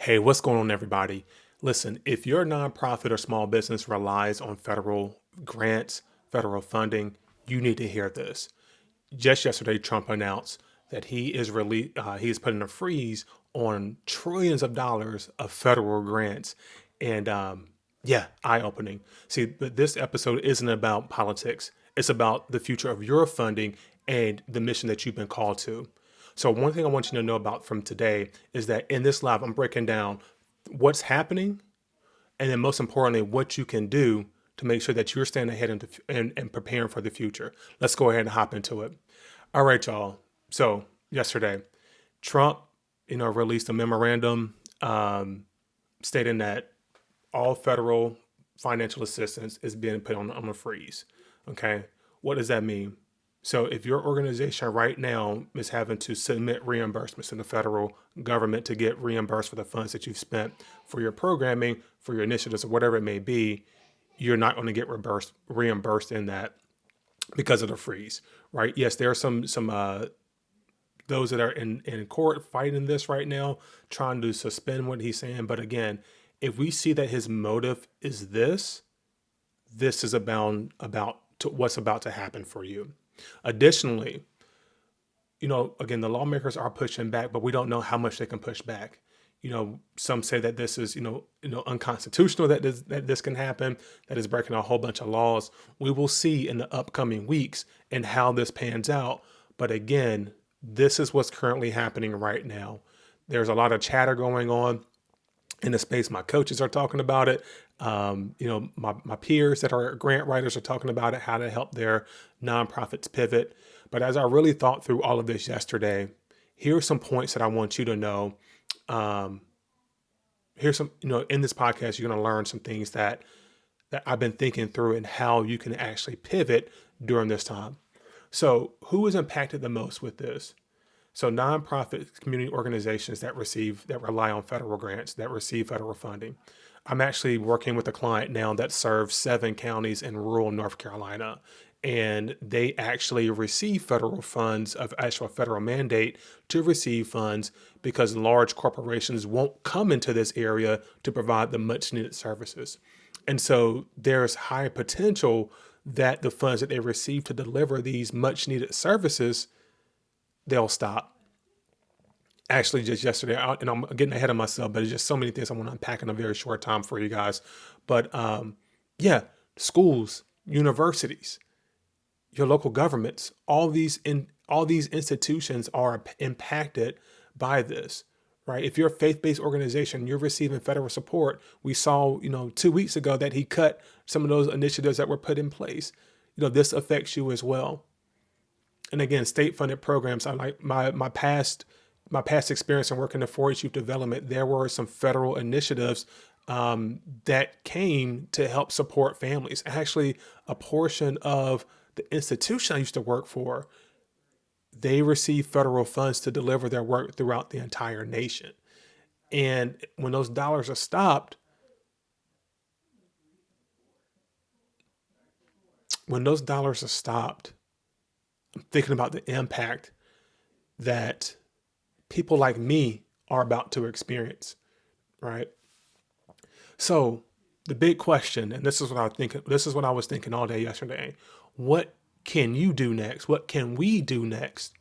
Hey, what's going on, everybody? Listen, if your nonprofit or small business relies on federal grants, federal funding, you need to hear this. Just yesterday, Trump announced that he is putting a freeze on trillions of dollars of federal grants, and yeah, eye opening. See, but this episode isn't about politics. It's about the future of your funding and the mission that you've been called to. So one thing I want you to know about from today is that in this live, I'm breaking down what's happening, and then most importantly, what you can do to make sure that you're staying ahead and preparing for the future. Let's go ahead and hop into it. All right, y'all. So yesterday, Trump, released a memorandum stating that all federal financial assistance is being put on a freeze. Okay, what does that mean? So if your organization right now is having to submit reimbursements to the federal government to get reimbursed for the funds that you've spent for your programming, for your initiatives, or whatever it may be, you're not going to get reimbursed in that because of the freeze, right? Yes, there are some those that are in court fighting this right now, trying to suspend what he's saying. But again, if we see that his motive is this is about to what's about to happen for you. Additionally, again, the lawmakers are pushing back, but we don't know how much they can push back. Some say that this is, unconstitutional, that this can happen, that is breaking a whole bunch of laws. We will see in the upcoming weeks and how this pans out. But again, this is what's currently happening right now. There's a lot of chatter going on in the space. My coaches are talking about it. My peers that are grant writers are talking about it, how to help their nonprofits pivot. But as I really thought through all of this yesterday, here are some points that I want you to know. Here's some, in this podcast, you're going to learn some things that I've been thinking through and how you can actually pivot during this time. So who is impacted the most with this? So nonprofit community organizations that rely on federal grants, that receive federal funding. I'm actually working with a client now that serves 7 counties in rural North Carolina. And they actually receive federal funds of actual federal mandate to receive funds because large corporations won't come into this area to provide the much needed services. And so there's high potential that the funds that they receive to deliver these much needed services, they'll stop. Actually, just yesterday, and I'm getting ahead of myself, but it's just so many things I want to unpack in a very short time for you guys. But yeah, schools, universities, your local governments, all these institutions are impacted by this, right? If you're a faith-based organization, you're receiving federal support. We saw, 2 weeks ago that he cut some of those initiatives that were put in place. This affects you as well. And again, state-funded programs. I like my past experience in working in 4-H youth development. There were some federal initiatives that came to help support families. Actually, a portion of the institution I used to work for, they received federal funds to deliver their work throughout the entire nation. And when those dollars are stopped, I'm thinking about the impact that people like me are about to experience, right? So the big question, and this is what I was thinking all day yesterday. What can you do next? What can we do next?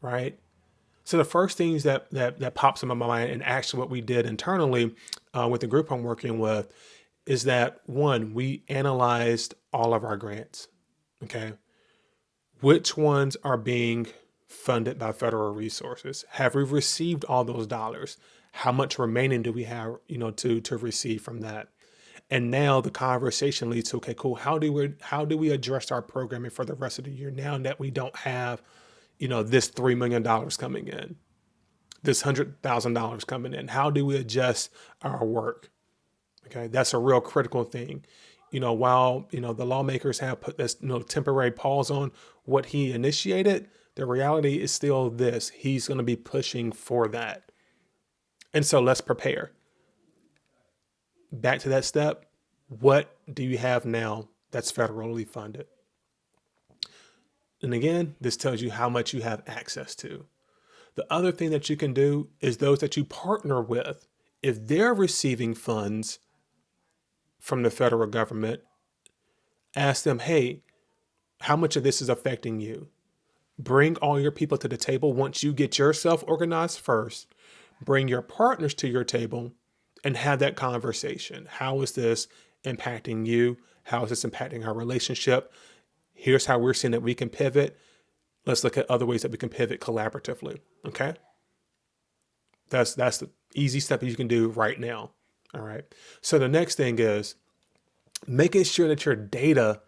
Right? So the first things that pops in my mind, and actually what we did internally with the group I'm working with, is that one, we analyzed all of our grants. Okay. Which ones are being funded by federal resources? Have we received all those dollars? How much remaining do we have, to receive from that? And now the conversation leads to, okay, cool. How do we address our programming for the rest of the year now that we don't have, this $3 million coming in, this $100,000 coming in? How do we adjust our work? Okay, that's a real critical thing. While the lawmakers have put this temporary pause on what he initiated, the reality is still this: he's going to be pushing for that. And so let's prepare. Back to that step. What do you have now that's federally funded? And again, this tells you how much you have access to. The other thing that you can do is those that you partner with if they're receiving funds from the federal government, ask them, hey, how much of this is affecting you? Bring all your people to the table. Once you get yourself organized first, bring your partners to your table and have that conversation. How is this impacting you? How is this impacting our relationship? Here's how we're seeing that we can pivot. Let's look at other ways that we can pivot collaboratively. Okay. That's the easy step that you can do right now. All right. So the next thing is making sure that your data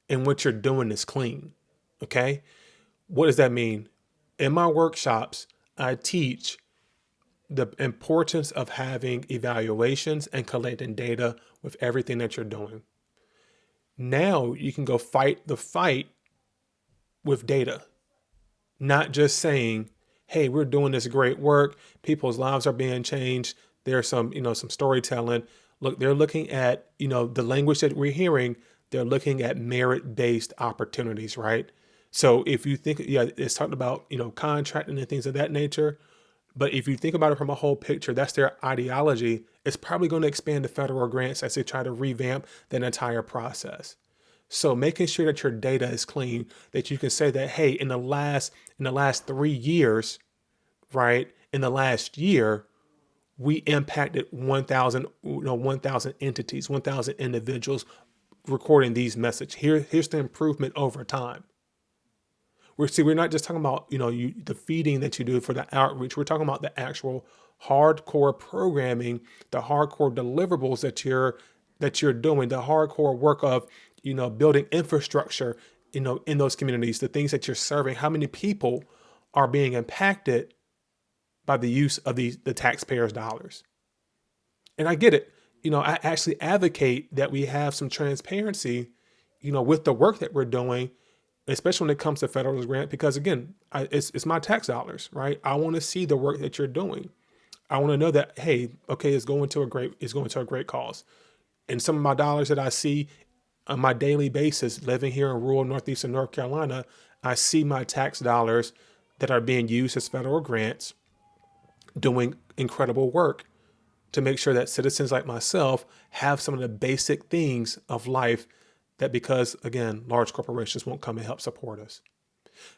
and what you're doing is clean. Okay. What does that mean? In my workshops, I teach the importance of having evaluations and collecting data with everything that you're doing. Now you can go fight the fight with data, not just saying, hey, we're doing this great work. People's lives are being changed. There's some storytelling. Look, they're looking at, the language that we're hearing. They're looking at merit-based opportunities, right? So if you think, it's talking about, contracting and things of that nature. But if you think about it from a whole picture, that's their ideology. It's probably going to expand the federal grants as they try to revamp that entire process. So making sure that your data is clean, that you can say that, hey, in the last 3 years, right? In the last year, we impacted 1,000 entities, 1,000 individuals recording these messages. Here's the improvement over time. We're not just talking about, the feeding that you do for the outreach. We're talking about the actual hardcore programming, the hardcore deliverables that you're doing, the hardcore work of, building infrastructure, in those communities, the things that you're serving. How many people are being impacted by the use of the taxpayers' dollars? And I get it. I actually advocate that we have some transparency, with the work that we're doing, especially when it comes to federal grant, because again, it's my tax dollars, right? I want to see the work that you're doing. I want to know that, hey, okay, it's going to a great cause. And some of my dollars that I see on my daily basis, living here in rural northeastern North Carolina, I see my tax dollars that are being used as federal grants doing incredible work to make sure that citizens like myself have some of the basic things of life that, because again, large corporations won't come and help support us.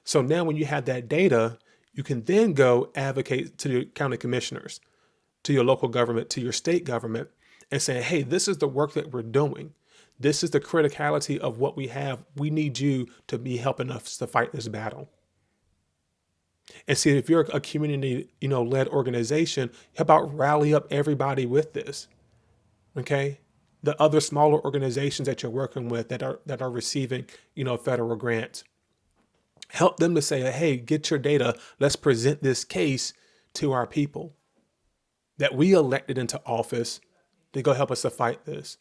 So now when you have that data, you can then go advocate to the county commissioners, to your local government, to your state government, and say, hey, this is the work that we're doing. This is the criticality of what we have. We need you to be helping us to fight this battle. And see, if you're a community, led organization, how about rally up everybody with this? Okay. The other smaller organizations that you're working with that are receiving, federal grants. Help them to say, hey, get your data. Let's present this case to our people that we elected into office to go help us to fight this.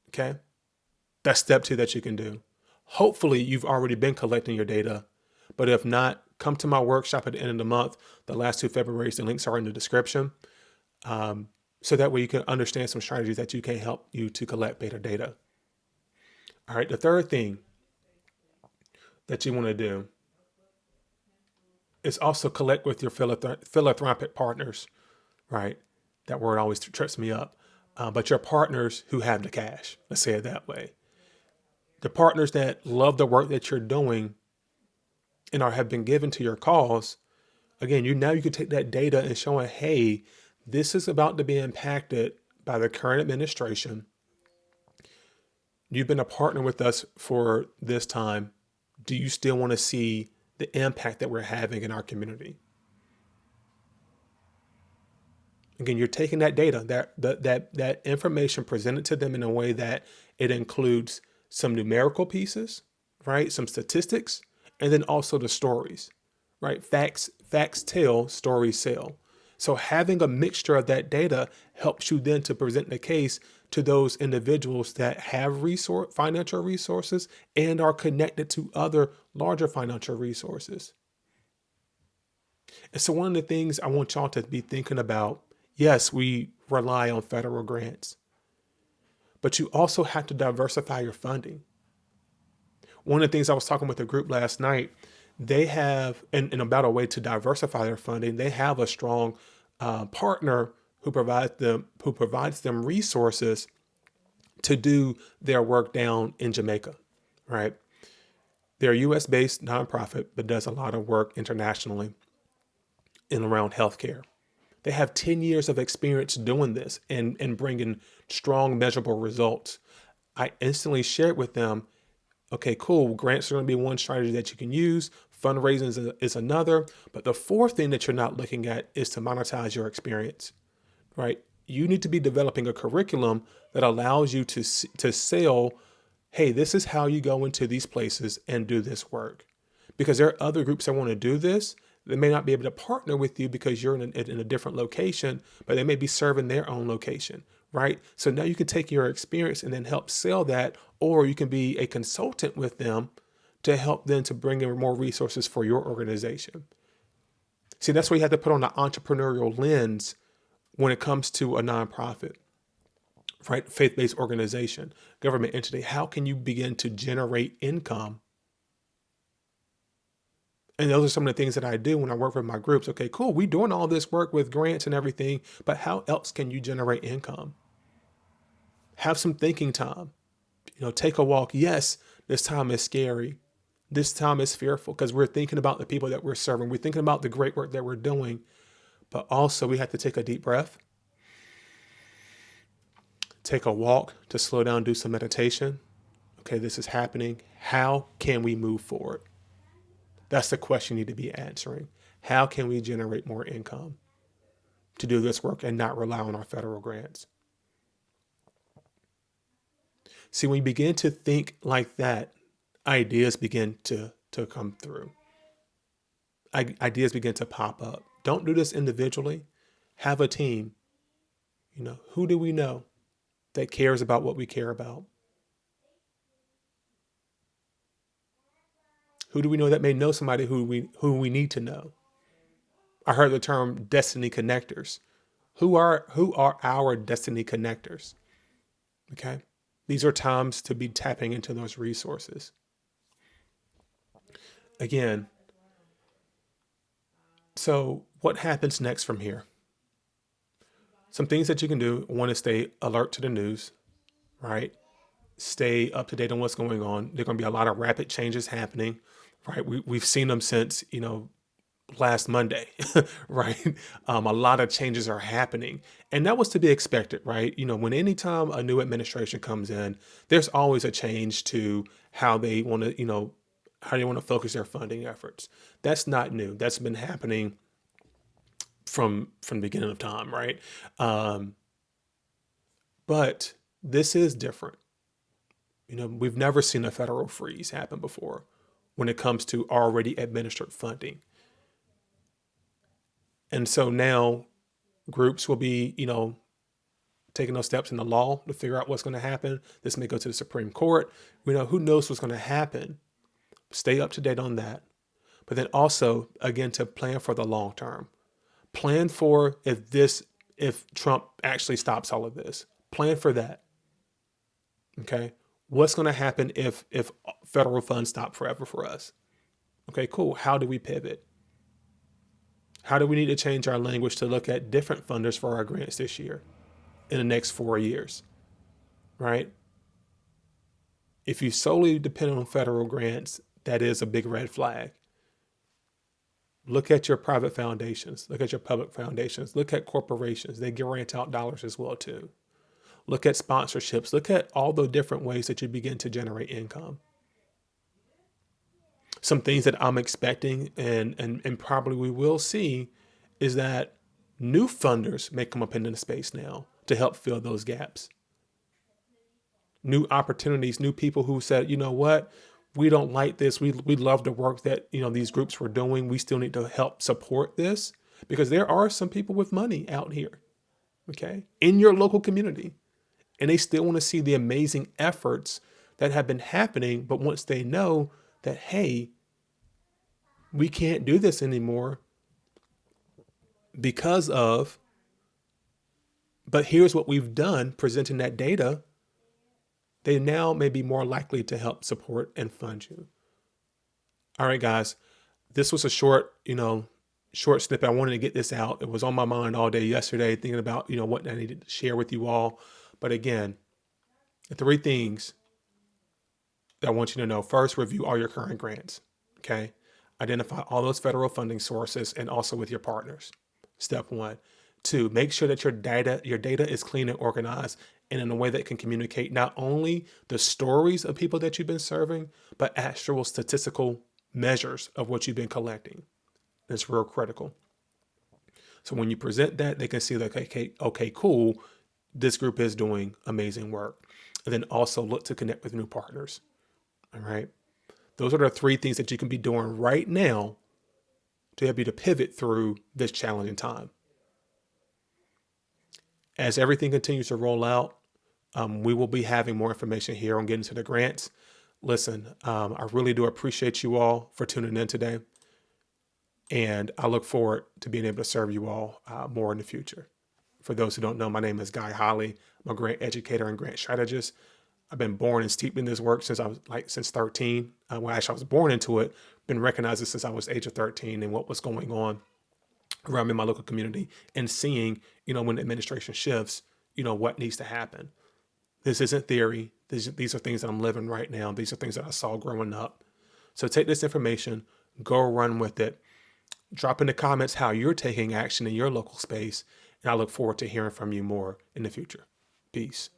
Okay. That's step 2 that you can do. Hopefully you've already been collecting your data, but if not, come to my workshop at the end of the month. The last 2 Februarys, the links are in the description. So that way you can understand some strategies that you can help you to collect better data. All right. The third thing that you want to do is also collect with your philanthropic partners, right? That word always trips me up. But your partners who have the cash, let's say it that way. The partners that love the work that you're doing and have been given to your cause. Again, you can take that data and show it, hey, this is about to be impacted by the current administration. You've been a partner with us for this time. Do you still want to see the impact that we're having in our community? Again, you're taking that data, that information, presented to them in a way that it includes some numerical pieces, right? Some statistics, and then also the stories, right? Facts tell, stories sell. So having a mixture of that data helps you then to present the case to those individuals that have financial resources and are connected to other larger financial resources. And so one of the things I want y'all to be thinking about, yes, we rely on federal grants, but you also have to diversify your funding. One of the things I was talking with a group last night, they have, and about a way to diversify their funding, they have a strong partner who provides them resources to do their work down in Jamaica, right? They're a US based nonprofit, but does a lot of work internationally in around healthcare. They have 10 years of experience doing this and bringing strong, measurable results. I instantly shared with them, okay, cool. Grants are going to be one strategy that you can use. Fundraising is another. But the fourth thing that you're not looking at is to monetize your experience, right? You need to be developing a curriculum that allows you to sell, hey, this is how you go into these places and do this work. Because there are other groups that want to do this. They may not be able to partner with you because you're in a different location, but they may be serving their own location, right? So now you can take your experience and then help sell that, or you can be a consultant with them to help them to bring in more resources for your organization. See, that's why you have to put on the entrepreneurial lens when it comes to a nonprofit, right? Faith-based organization, government entity. How can you begin to generate income? And those are some of the things that I do when I work with my groups. Okay, cool. We're doing all this work with grants and everything, but how else can you generate income? Have some thinking time. Take a walk. Yes, this time is scary. This time is fearful because we're thinking about the people that we're serving. We're thinking about the great work that we're doing, but also we have to take a deep breath, take a walk to slow down, do some meditation. Okay, this is happening. How can we move forward? That's the question you need to be answering. How can we generate more income to do this work and not rely on our federal grants? See, when you begin to think like that, ideas begin to come through. Ideas begin to pop up. Don't do this individually. Have a team. Who do we know that cares about what we care about? Who do we know that may know somebody who we need to know? I heard the term destiny connectors. Who are our destiny connectors? Okay. These are times to be tapping into those resources. Again, so what happens next from here? Some things that you can do. One is stay alert to the news, right? Stay up to date on what's going on. There are going to be a lot of rapid changes happening, right? We've seen them since, last Monday, right? A lot of changes are happening, and that was to be expected, right? When anytime a new administration comes in, there's always a change to how they want to focus their funding efforts. That's not new. That's been happening from the beginning of time, right? But this is different. We've never seen a federal freeze happen before when it comes to already administered funding. And so now groups will be, taking those steps in the law to figure out what's going to happen. This may go to the Supreme Court. Who knows what's going to happen. Stay up to date on that. But then also, again, to plan for the long term. Plan for if Trump actually stops all of this. Plan for that. Okay. What's going to happen if federal funds stop forever for us? Okay, cool. How do we pivot? How do we need to change our language to look at different funders for our grants this year, in the next 4 years, right? If you solely depend on federal grants, that is a big red flag. Look at your private foundations. Look at your public foundations. Look at corporations. They grant out dollars as well, too. Look at sponsorships. Look at all the different ways that you begin to generate income. Some things that I'm expecting and probably we will see is that new funders may come up into the space now to help fill those gaps. New opportunities, new people who said, you know what, we don't like this. We love the work that these groups were doing. We still need to help support this because there are some people with money out here, okay, in your local community. And they still want to see the amazing efforts that have been happening. But once they know that, hey, we can't do this anymore because of, but here's what we've done, presenting that data, they now may be more likely to help support and fund you. All right, guys, this was a short, short snippet. I wanted to get this out. It was on my mind all day yesterday, thinking about, what I needed to share with you all. But again, the three things that I want you to know. First, review all your current grants. Okay. Identify all those federal funding sources and also with your partners. Step one. Two, make sure that your data is clean and organized and in a way that can communicate not only the stories of people that you've been serving, but actual statistical measures of what you've been collecting. That's real critical. So when you present that, they can see that, okay, cool, this group is doing amazing work. And then also look to connect with new partners. All right. Those are the three things that you can be doing right now to help you to pivot through this challenging time. As everything continues to roll out, we will be having more information here on getting to the grants. Listen, I really do appreciate you all for tuning in today. And I look forward to being able to serve you all more in the future. For those who don't know, my name is Guy Holly. I'm a grant educator and grant strategist. I've been born and steeped in this work since I was since 13. Well, actually, I was born into it, been recognizing since I was age of 13 and what was going on around in my local community and seeing, when the administration shifts, what needs to happen. This isn't theory. These are things that I'm living right now. These are things that I saw growing up. So take this information, go run with it. Drop in the comments how you're taking action in your local space. And I look forward to hearing from you more in the future. Peace.